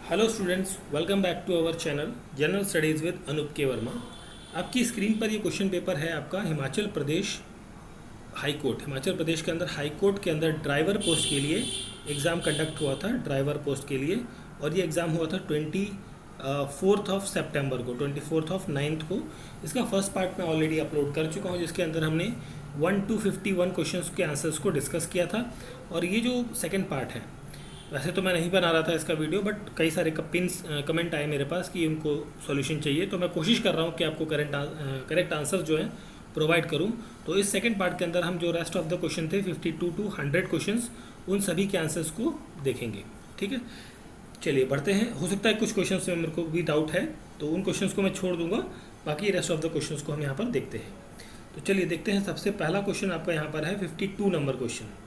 Hello students, welcome back to our channel general studies with Anoop K Verma. आपकी screen पर ये question paper है आपका हिमाचल प्रदेश हाई कोर्ट। हिमाचल प्रदेश के अंदर हाई कोर्ट के अंदर ड्राइवर पोस्ट के लिए एग्ज़ाम कंडक्ट हुआ था, ड्राइवर पोस्ट के लिए। और ये एग्ज़ाम हुआ था 24 सितंबर को, 24/9 को। इसका फर्स्ट पार्ट मैं ऑलरेडी अपलोड कर चुका हूँ, जिसके अंदर हमने 1 to 51 क्वेश्चंस के आंसर्स को डिस्कस किया था। और ये जो सेकेंड पार्ट है, वैसे तो मैं नहीं बना रहा था इसका वीडियो, बट कई सारे कमेंट आए मेरे पास कि उनको सॉल्यूशन चाहिए, तो मैं कोशिश कर रहा हूँ कि आपको करेक्ट आंसर जो है प्रोवाइड करूँ। तो इस सेकंड पार्ट के अंदर हम जो रेस्ट ऑफ द क्वेश्चन थे 52 to 100 क्वेश्चंस, उन सभी के आंसर्स को देखेंगे। ठीक है, चलिए बढ़ते हैं। हो सकता है कुछ क्वेश्चंस में मेरे को भी डाउट है, तो उन क्वेश्चंस को मैं छोड़ दूंगा, बाकी रेस्ट ऑफ द क्वेश्चंस को हम यहाँ पर देखते हैं। तो चलिए देखते हैं। सबसे पहला क्वेश्चन आपका यहाँ पर है 52 नंबर क्वेश्चन।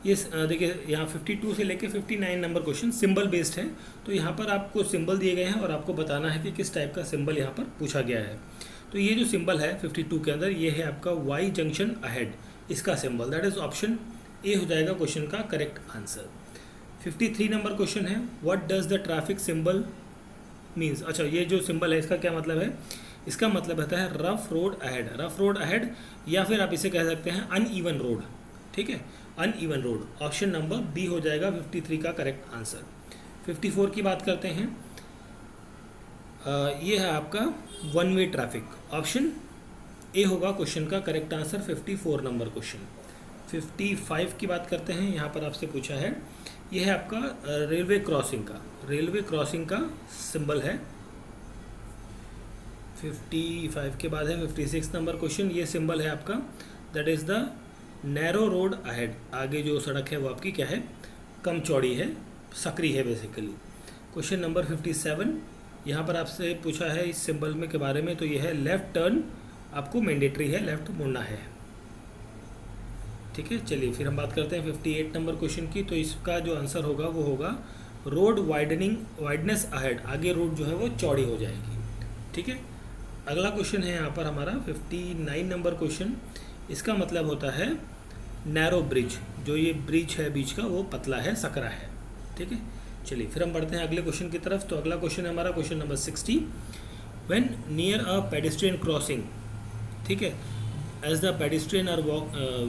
ये देखिए, यहाँ 52 से लेके 59 नंबर क्वेश्चन सिंबल बेस्ड है। तो यहाँ पर आपको सिंबल दिए गए हैं और आपको बताना है कि किस टाइप का सिंबल यहाँ पर पूछा गया है। तो ये जो सिंबल है 52 के अंदर, ये है आपका वाई जंक्शन अहेड, इसका symbol, that is option A हो जाएगा क्वेश्चन का करेक्ट आंसर। 53 नंबर क्वेश्चन है, what does the traffic symbol means. अच्छा, ये जो सिंबल है इसका क्या मतलब है? इसका मतलब होता है rough road ahead, rough road ahead, या फिर आप इसे कह सकते हैं अनइवन रोड। ठीक है, uneven road, option number B हो जाएगा 53 का करेक्ट आंसर। 54 की बात करते हैं, ये है आपका one way traffic, option A होगा क्वेश्चन का करेक्ट आंसर 54 नंबर क्वेश्चन। 55 की बात करते हैं, यहाँ पर आपसे पूछा है, ये है आपका रेलवे क्रॉसिंग का, रेलवे क्रॉसिंग का सिंबल है। 55 के बाद है 56 नंबर क्वेश्चन, ये सिंबल है आपका, that is the narrow road ahead, आगे जो सड़क है वो आपकी क्या है, कम चौड़ी है, सकरी है बेसिकली। क्वेश्चन नंबर 57, यहाँ पर आपसे पूछा है इस सिंबल में के बारे में, तो ये है लेफ़्ट टर्न, आपको मैंडेटरी है, लेफ़्ट मुड़ना है। ठीक है, चलिए फिर हम बात करते हैं 58 नंबर क्वेश्चन की। तो इसका जो आंसर होगा वो होगा रोड वाइडनेस अहेड, आगे रोड जो है वो चौड़ी हो जाएगी। ठीक है, अगला क्वेश्चन है यहाँ पर हमारा 59 नंबर क्वेश्चन। इसका मतलब होता है नैरो ब्रिज, जो ये ब्रिज है बीच का वो पतला है, सकरा है। ठीक है, चलिए फिर हम बढ़ते हैं अगले क्वेश्चन की तरफ। तो अगला क्वेश्चन है हमारा question number 60, when near a pedestrian crossing. ठीक है, as the pedestrian are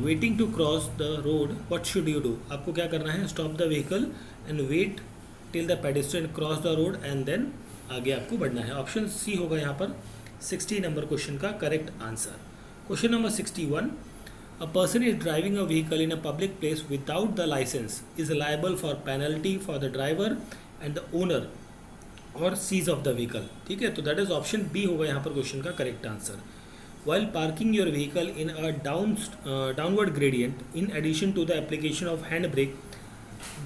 waiting to cross the road, what should you do. आपको क्या करना है, stop the vehicle and wait till the pedestrian cross the road and then आगे आपको बढ़ना है। ऑप्शन सी होगा यहाँ पर 60 नंबर क्वेश्चन का correct answer. Question number 61, a person is driving a vehicle in a public place without the license is liable for penalty for the driver and the owner or seize of the vehicle. ठीक है, तो that is option B होगा यहाँ पर question का correct answer. While parking your vehicle in a downward gradient, in addition to the application of handbrake,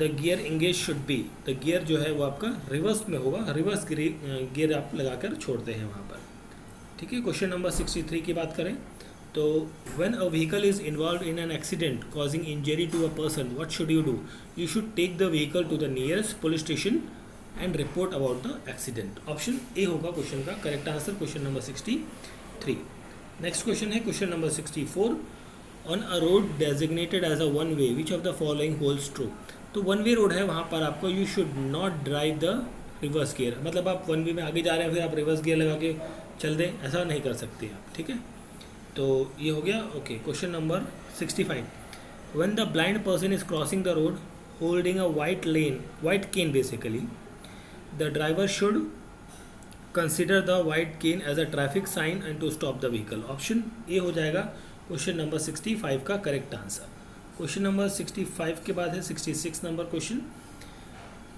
the gear engaged should be, the gear जो है वो आपका रिवर्स में होगा, रिवर्स गियर आप लगाकर छोड़ते हैं वहाँ पर। ठीक है, क्वेश्चन नंबर 63 की बात करें, तो when a vehicle is involved in an accident causing injury to a person, what should you do? You should take the vehicle to the nearest police station and report about the accident. Option A होगा question का correct answer, question number 63। Next question है question number 64, on a road designated as a one way which of the following holds true. तो one way road है, वहाँ पर आपको you should not drive the reverse gear, मतलब आप one way में आगे जा रहे हैं फिर आप रिवर्स गियर लगा के चल दें, ऐसा नहीं कर सकते आप। ठीक है, तो ये हो गया। Okay, question number 65, when the blind person is crossing the road holding a white cane basically, the driver should consider the white cane as a traffic sign and to stop the vehicle. Option A हो जाएगा question number 65 का correct answer. Question number 65 के बाद है 66 number question,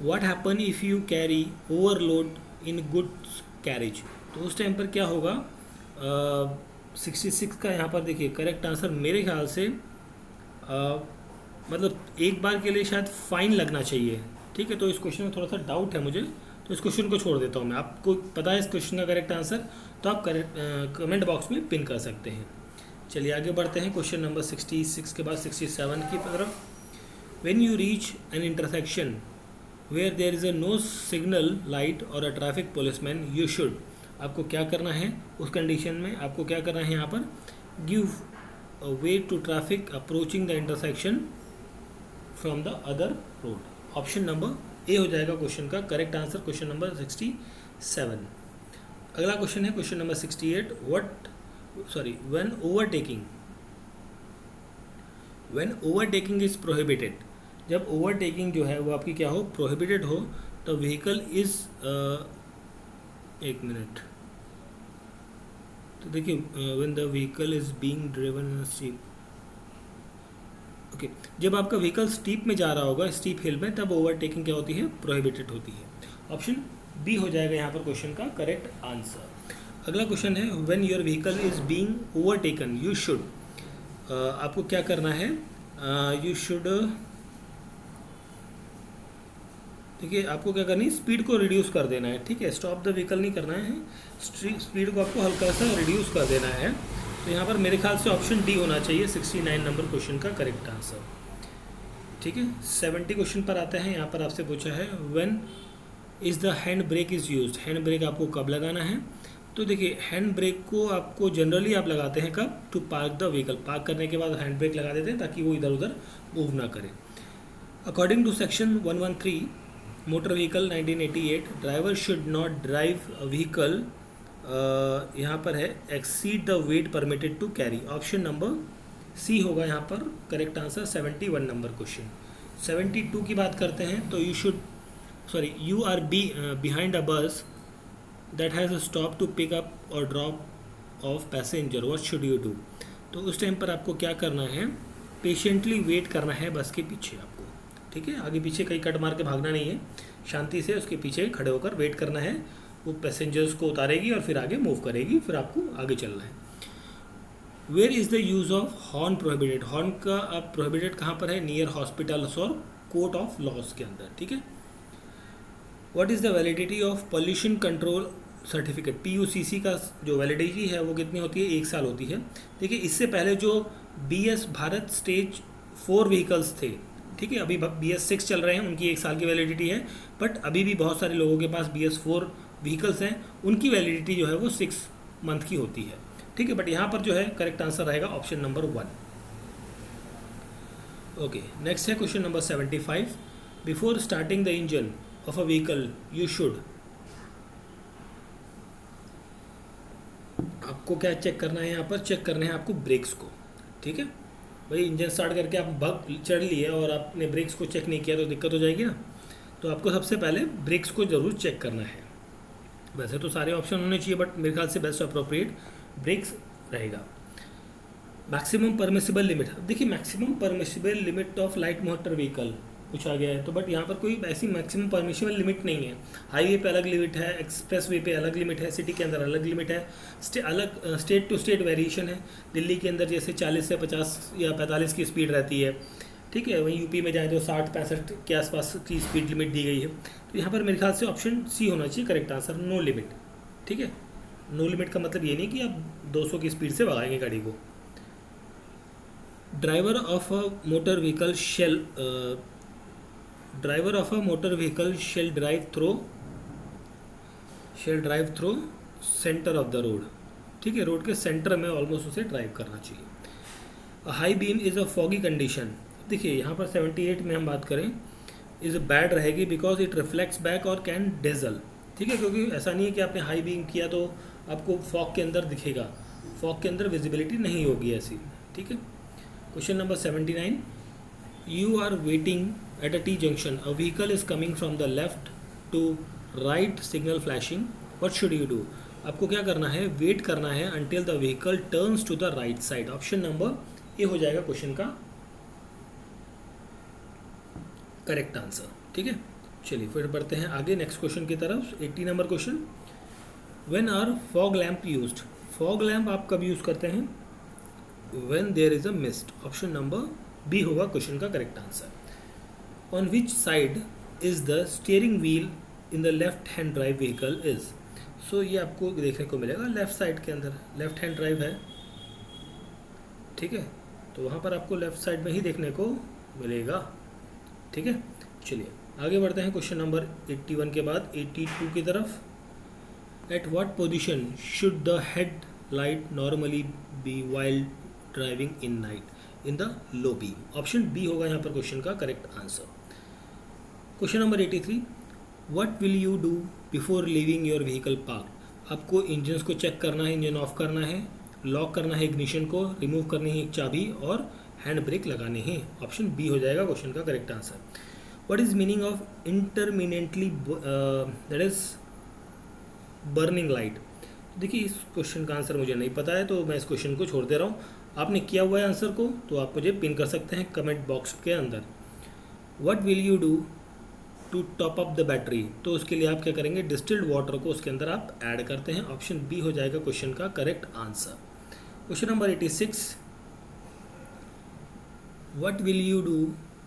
what happen if you carry overload in goods carriage. तो उस time पर क्या होगा, 66 का यहाँ पर देखिए करेक्ट आंसर मेरे ख्याल से मतलब एक बार के लिए शायद फाइन लगना चाहिए। ठीक है, तो इस क्वेश्चन में थोड़ा सा डाउट है मुझे, तो इस क्वेश्चन को छोड़ देता हूँ मैं। आपको पता है इस क्वेश्चन का करेक्ट आंसर, तो आप कमेंट बॉक्स में पिन कर सकते हैं। चलिए आगे बढ़ते हैं क्वेश्चन नंबर 66 के बाद 67 की तरफ, when you reach an intersection where there is a no signal light और a traffic policeman, you should, आपको क्या करना है उस कंडीशन में, आपको क्या करना है यहाँ पर, give way to traffic approaching the intersection from the other road. Option number A हो जाएगा क्वेश्चन का करेक्ट आंसर, क्वेश्चन नंबर 67। अगला क्वेश्चन है question number 68, when overtaking is prohibited, जब ओवरटेकिंग जो है वो आपकी क्या हो, प्रोहिबिटेड हो, तो व्हीकल इज, एक मिनट, तो देखिए when the vehicle is being driven in steep, okay, जब आपका व्हीकल स्टीप में जा रहा होगा, स्टीप हिल में, तब ओवरटेकिंग क्या होती है, प्रोहिबिटेड होती है। ऑप्शन बी हो जाएगा यहाँ पर क्वेश्चन का करेक्ट आंसर। अगला क्वेश्चन है when your vehicle is being overtaken you should, आपको क्या करना है, यू शुड, देखिए आपको क्या करनी है, स्पीड को रिड्यूस कर देना है, ठीक है, स्टॉप द व्हीकल नहीं करना है, स्पीड को आपको हल्का सा रिड्यूस कर देना है। तो यहाँ पर मेरे ख्याल से ऑप्शन डी होना चाहिए 69 नंबर क्वेश्चन का करेक्ट आंसर, ठीक है। 70 क्वेश्चन पर आते हैं। यहाँ पर आपसे पूछा है when is the hand brake is used, hand brake आपको कब लगाना है, तो देखिए हैंड ब्रेक को आपको जनरली आप लगाते हैं कब, to park the vehicle, park करने के बाद हैंड ब्रेक लगा देते हैं ताकि वो इधर उधर मूव ना करे। According to section 113 motor vehicle 1988, driver should not drive a vehicle, यहाँ पर है exceed the weight permitted to carry, option number C होगा यहाँ पर करेक्ट आंसर 71 नंबर क्वेश्चन। 72 की बात करते हैं तो you are behind a bus that has stop to pick up और drop off passenger, what should you do, तो उस टाइम पर आपको क्या करना है, पेशेंटली वेट करना है बस के पीछे आपको, ठीक है, आगे पीछे कहीं कट मार के भागना नहीं है, शांति से उसके पीछे खड़े होकर वेट करना है, वो पैसेंजर्स को उतारेगी और फिर आगे मूव करेगी, फिर आपको आगे चलना है। Where is the use of horn prohibited, horn का आप प्रोहिबिटेड कहाँ पर है, नियर हॉस्पिटल्स और कोर्ट ऑफ लॉज के अंदर, ठीक है। What is the validity of pollution control certificate, PUCC का जो वैलिडिटी है वो कितनी होती है, 1 साल होती है। देखिए इससे पहले जो BS भारत स्टेज 4 व्हीकल्स थे, ठीक है, अभी BS 6 चल रहे हैं, उनकी 1 साल की वैलिडिटी है, बट अभी भी बहुत सारे लोगों के पास BS 4 व्हीकल्स हैं, उनकी वैलिडिटी जो है वो 6 मंथ की होती है, ठीक है। बट यहाँ पर जो है करेक्ट आंसर रहेगा ऑप्शन नंबर 1। ओके, नेक्स्ट है question number 75, before starting the engine of a vehicle you should, आपको क्या चेक करना है, यहाँ पर चेक करना है आपको ब्रेक्स को, ठीक है। भाई इंजन स्टार्ट करके आप भाग चढ़ लिए और आपने ब्रेक्स को चेक नहीं किया तो दिक्कत हो जाएगी ना, तो आपको सबसे पहले ब्रेक्स को ज़रूर चेक करना है। वैसे तो सारे ऑप्शन होने चाहिए बट मेरे ख्याल से बेस्ट अप्रोप्रिएट ब्रेक्स रहेगा। मैक्सिमम परमिसिबल लिमिट, देखिए maximum permissible limit of light motor vehicle पूछा गया है, तो बट यहाँ पर कोई ऐसी मैक्सिमम परमिसिबल लिमिट नहीं है। हाईवे पे अलग लिमिट है, एक्सप्रेस वे पे अलग लिमिट है, सिटी के अंदर अलग लिमिट है, अलग स्टेट टू स्टेट वेरिएशन है। दिल्ली के अंदर जैसे 40 से 50 या 45 की स्पीड रहती है, ठीक है, वहीं यूपी में जाए तो 60-65 के आसपास की स्पीड लिमिट दी गई है। तो यहाँ पर मेरे ख्याल से ऑप्शन सी होना चाहिए करेक्ट आंसर, नो लिमिट, ठीक है। नो लिमिट का मतलब ये नहीं कि आप 200 की स्पीड से भगाएंगे गाड़ी को। Driver of a motor vehicle shall drive through centre of the road, ठीक है, रोड के सेंटर में ऑलमोस्ट उसे ड्राइव करना चाहिए। High beam is a foggy condition, देखिए यहाँ पर 78 में हम बात करें इज़ बैड रहेगी बिकॉज इट रिफ्लेक्ट्स बैक और कैन डेजल, ठीक है, क्योंकि ऐसा नहीं है कि आपने हाई बीम किया तो आपको फॉग के अंदर दिखेगा, फॉग के अंदर विजिबिलिटी नहीं होगी ऐसी, ठीक है। Question number 79, you are waiting at a T junction, a vehicle is coming from the left to right signal flashing, what should you do, आपको क्या करना है, वेट करना है until the vehicle turns to the right side, option number A हो जाएगा question का correct answer, ठीक है। चलिए फिर बढ़ते हैं आगे नेक्स्ट क्वेश्चन की तरफ। 80 number question, when are fog lamp used, fog lamp आप कब यूज़ करते हैं, when there is a mist, option number B होगा क्वेश्चन का correct answer. On which side is the steering wheel in the left hand drive vehicle is, so ये आपको देखने को मिलेगा लेफ्ट साइड के अंदर, लेफ्ट हैंड ड्राइव है, ठीक है, तो वहाँ पर आपको लेफ्ट साइड में ही देखने को मिलेगा, ठीक है। चलिए आगे बढ़ते हैं क्वेश्चन नंबर 81 के बाद 82 की तरफ। At what position should the head light normally be while driving in night, in the low beam, option B होगा यहाँ पर क्वेश्चन का correct answer. Question number 83, what will you do before leaving your vehicle park. आपको engines को check करना है, engine of करना है, लॉक करना है इग्निशन को, रिमूव करनी है एक चाबी और हैंड ब्रेक लगाने हैं। ऑप्शन बी हो जाएगा क्वेश्चन का correct answer. What is meaning of intermittently that is burning light. देखिए इस क्वेश्चन का आंसर मुझे नहीं पता है तो मैं इस क्वेश्चन को छोड़ दे रहा हूँ। आपने किया हुआ है आंसर को तो आप मुझे पिन कर सकते हैं कमेंट बॉक्स के अंदर। What will you do to top up the battery, तो उसके लिए आप क्या करेंगे, डिस्टिल्ड वाटर को उसके अंदर आप ऐड करते हैं। ऑप्शन बी हो जाएगा क्वेश्चन का correct answer. Question number 86, what will you do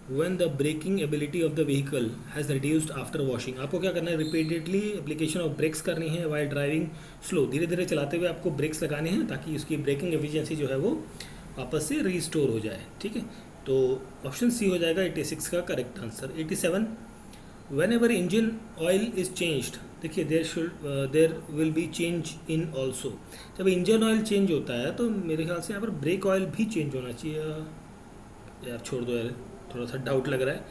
when the braking ability of the vehicle has reduced after washing. आपको क्या करना है, रिपीटेडली एप्लीकेशन ऑफ ब्रेक्स करनी है वाइल ड्राइविंग स्लो, धीरे धीरे चलाते हुए आपको ब्रेक्स लगाने हैं ताकि उसकी ब्रेकिंग एफिशिएंसी जो है वो वापस से रिस्टोर हो जाए। ठीक है, तो ऑप्शन सी हो जाएगा 86 का correct answer. 87, whenever engine oil is changed, देखिए there will be change in also. जब इंजन ऑयल चेंज होता है तो मेरे ख्याल से यहाँ पर ब्रेक ऑयल भी चेंज होना चाहिए। यार छोड़ दो यार, थोड़ा सा डाउट लग रहा है।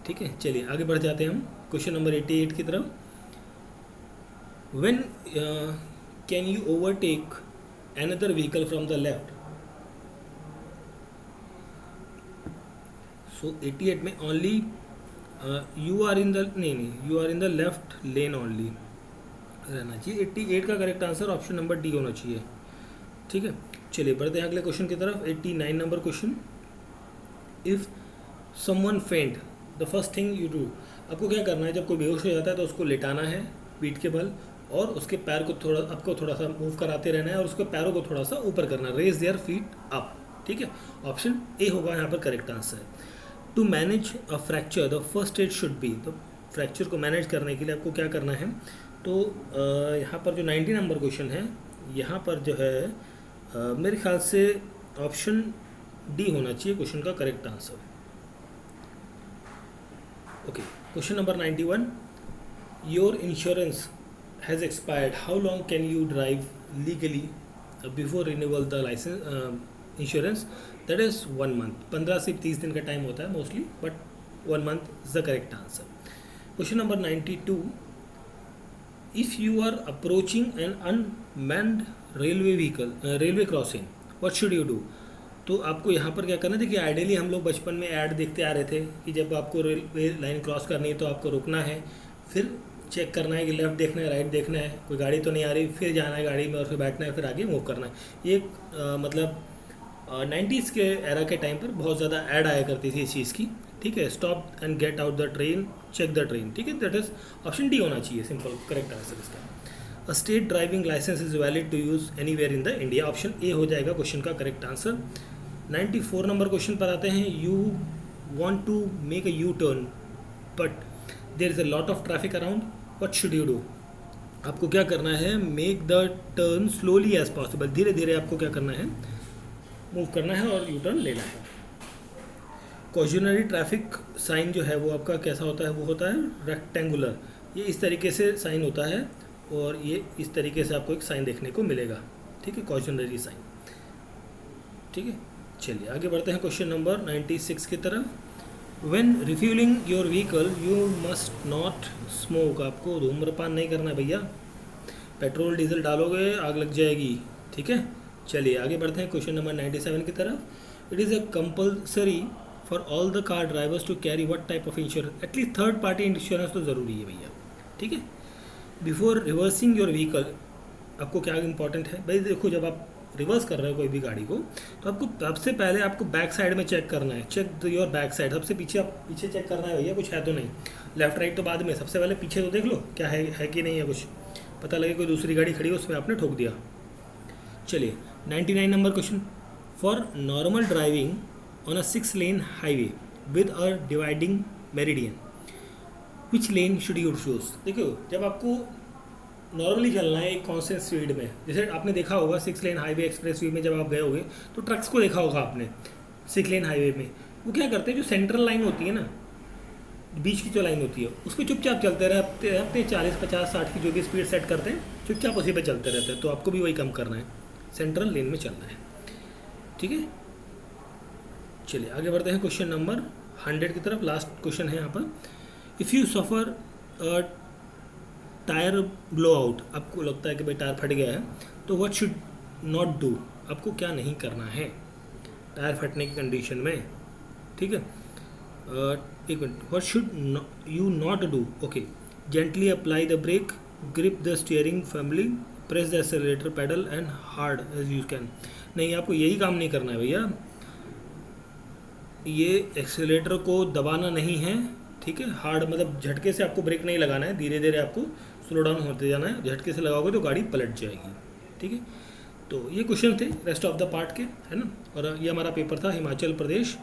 ठीक है, चलिए आगे बढ़ जाते हैं हम क्वेश्चन नंबर 88 की तरफ। When can you overtake another vehicle from the left. So 88 में only you are in the नहीं you are in the left lane only रहना चाहिए। 88 का correct answer option number D होना चाहिए। ठीक है, चलिए बढ़ते हैं अगले क्वेश्चन की तरफ। 89 नंबर क्वेश्चन, इफ़ समवन फेंट the first thing you do. आपको क्या करना है, जब कोई बेहोश हो जाता है तो उसको लेटाना है पीठ के बल और उसके पैर को आपको थोड़ा सा मूव कराते रहना है और उसके पैरों को थोड़ा सा ऊपर करना है, रेज देयर फीट अप। ठीक है, ऑप्शन ए होगा यहाँ पर correct answer. To manage a fracture the first aid should be, तो फ्रैक्चर को मैनेज करने के लिए आपको क्या करना है, तो यहाँ पर जो 90 नंबर क्वेश्चन है यहाँ पर जो है मेरे ख्याल से ऑप्शन डी होना चाहिए क्वेश्चन का correct answer. Okay, question number 91, your insurance has expired, how long can you drive legally before renewal the licence insurance. That is 1 month. 15 से 30 दिन का टाइम होता है mostly, but 1 month is the correct answer. Question number 92, if you are approaching an unmanned railway vehicle railway crossing what should you do. तो आपको यहाँ पर क्या करना है, देखिए आइडियली हम लोग बचपन में ऐड देखते आ रहे थे कि जब आपको रेलवे लाइन क्रॉस करनी है तो आपको रुकना है, फिर चेक करना है कि लेफ़्ट देखना है राइट देखना है, कोई गाड़ी तो नहीं आ रही, फिर जाना है गाड़ी में और फिर बैठना है, फिर आगे मूव करना है। ये मतलब 90s के एरा के टाइम पर बहुत ज़्यादा ऐड आया करती थी इस चीज़ की। ठीक है, stop and get out the train, check the train. ठीक है, दैट इज ऑप्शन डी होना चाहिए सिंपल करेक्ट आंसर इसका। A state driving licence is valid to use anywhere in the India, option A हो जाएगा क्वेश्चन का correct answer. 94 number question पर आते हैं, you want to make a U turn but there is a lot of traffic around, what should you do. आपको क्या करना है, make the turn slowly as possible, धीरे धीरे आपको क्या करना है, मूव करना है और यू टर्न लेना है। कॉजनरी ट्रैफिक साइन जो है वो आपका कैसा होता है, वो होता है रेक्टेंगुलर, ये इस तरीके से साइन होता है और ये इस तरीके से आपको एक साइन देखने को मिलेगा। ठीक है, कॉजनरी साइन। ठीक है, चलिए आगे बढ़ते हैं क्वेश्चन नंबर 96 की तरफ। When refuelling your vehicle you must not smoke, आपको धूम्रपान नहीं करना है भैया, पेट्रोल डीजल डालोगे आग लग जाएगी। ठीक है, चलिए आगे बढ़ते हैं क्वेश्चन नंबर 97 की तरफ। It is a compulsory for all the car drivers to carry what type of insurance, at least third party insurance तो ज़रूरी है भैया। ठीक है, बिफोर रिवर्सिंग योर व्हीकल, आपको क्या इंपॉर्टेंट है भाई, देखो जब आप रिवर्स कर रहे हो कोई भी गाड़ी को तो आपको सबसे पहले आपको बैक साइड में चेक करना है, चेक योर बैक साइड, सबसे पीछे आप पीछे चेक करना है भैया कुछ है तो नहीं, लेफ्ट राइट तो बाद में, सबसे पहले पीछे तो देख लो क्या है कि नहीं है, कुछ पता लगे कोई दूसरी गाड़ी खड़ी है उसमें आपने ठोक दिया। चलिए 99 number question, for normal driving on a 6 lane highway with a dividing meridian which lane should you choose. देखो जब आपको नॉर्मली चलना है एक कॉन्स्टेंट स्पीड में, जैसे आपने देखा होगा 6 लेन हाईवे एक्सप्रेस वे में जब आप गए होगे तो ट्रक्स को देखा होगा आपने 6 लेन हाईवे में, वो क्या करते हैं जो सेंट्रल लाइन होती है ना, बीच की जो लाइन होती है उस पर चुपचाप चलते रहते 40 50 60 की जो भी स्पीड सेट करते हैं चुपचाप उसी पे चलते रहते हैं। तो आपको भी वही कम करना है, सेंट्रल लेन में चलना है। ठीक है, चलिए आगे बढ़ते हैं क्वेश्चन नंबर 100 की तरफ, लास्ट क्वेश्चन है यहाँ पर। If you suffer tyre blow out, आपको लगता है कि भाई टायर फट गया है, तो व्हाट शुड नॉट डू, आपको क्या नहीं करना है टायर फटने की कंडीशन में, ठीक है। एक minute, what should you not do, okay, gently apply the brake, grip the steering firmly, press the accelerator pedal and hard as you can. नहीं, आपको यही काम नहीं करना है भैया, ये एक्सेलेटर को दबाना नहीं है, ठीक है। हार्ड मतलब झटके से आपको ब्रेक नहीं लगाना है, धीरे धीरे आपको स्लो डाउन होते जाना है, झटके से लगाओगे तो गाड़ी पलट जाएगी, ठीक है। तो ये क्वेश्चन थे रेस्ट ऑफ द पार्ट के, है ना। और ये हमारा पेपर था हिमाचल प्रदेश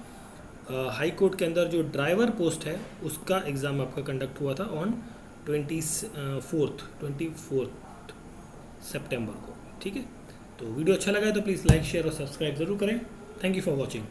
हाई कोर्ट के अंदर जो ड्राइवर पोस्ट है उसका एग्ज़ाम आपका कंडक्ट हुआ था ऑन 24 सितंबर को, ठीक है। तो वीडियो अच्छा लगा है तो प्लीज़ लाइक शेयर और सब्सक्राइब ज़रूर करें। Thank you for watching.